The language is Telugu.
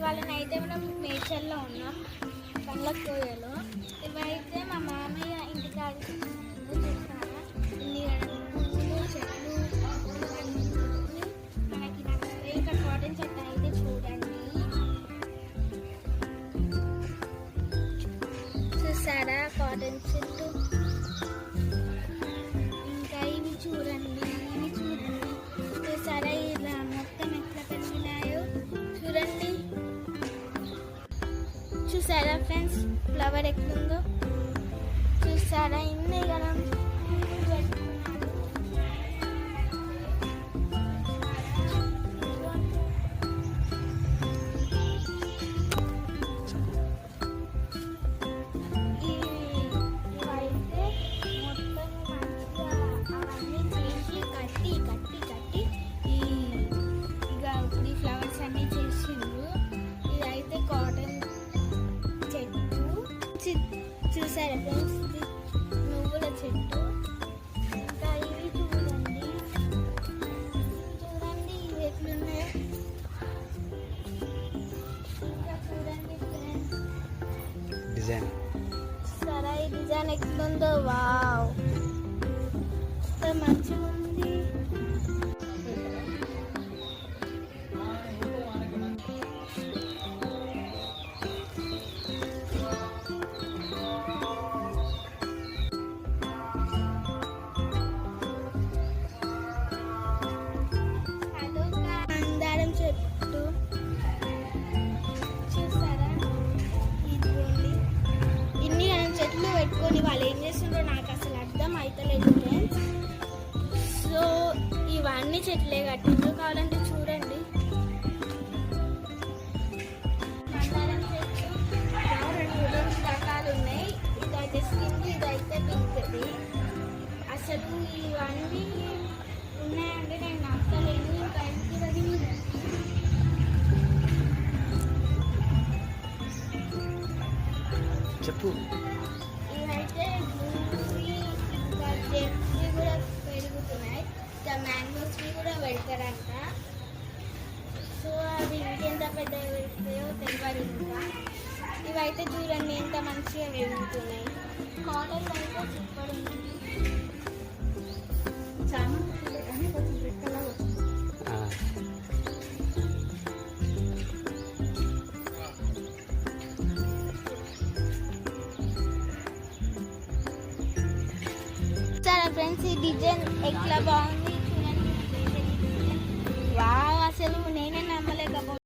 ఇవాళనైతే మనం మేచర్లో ఉన్నాం, పండ్లకోయలో. ఇవైతే మా మామయ్య ఇంటికాడ చూస్తారా, ఇన్ని పువ్వులు చెట్లు మనకి నచ్చుతాయి. ఇక్కడ కాటన్ చెట్టు అయితే చూడండి, చూసారా కాటన్ చెట్టు. ఇంకా ఇవి చూడండి, చూసారా ఇలా మొత్తం ఎట్లా పెరిగినాయో చూడండి. చూసారా ఫ్రెండ్స్ ఫ్లవర్ ఎట్లుందో, చూసారా ఇన్ని గలం చూసారా ఫ్రెండ్స్, ఇది నువ్వుల చెట్టు. ఇంకా ఇవి చూడండి, చూడండి ఇవి ఎట్లున్నాయో. ఇంకా చూడండి ఫ్రెండ్స్ డిజైన్, సరే ఈ డిజైన్ ఎట్లుందో, వావ్ ఎంత మంచిగా ఉంది. చెట్టు చూసారా, ఇదిగోండి. ఇన్ని చెట్లు పెట్టుకొని వాళ్ళు ఏం చేస్తుండ్రో నాకు అసలు అర్థం అవుతలేదు ఫ్రెండ్స్. సో ఇవన్నీ చెట్లే కట్టిండ్రు, కావాలంటే చూడండి. మందారం చెట్టు రెండు రకాలు ఉన్నాయి, ఇదైతే స్కిన్, ఇదైతే పింక్ది. అసలు ఇవన్నీ ఉన్నాయంటే నేను నమ్మలేను. ఇంకా చెప్పు. ఇవైతే ఇంకా జెమ్స్వి కూడా పెరుగుతున్నాయి, ఇంకా మ్యాంగోస్వి కూడా పెడతారంట. సో అవి ఇంకెంత పెద్దగా పెడతాయో తెలియదు. ఇంకా ఇవైతే చూడండి ఎంత మంచిగా పెరుగుతున్నాయి. కాటన్ అయితే సూపర్ ఉంది. ఫ్రెండ్స్ ఈ డిజైన్ ఎట్లా బాగుంది చూడండి. వావ్, అసలు నేనే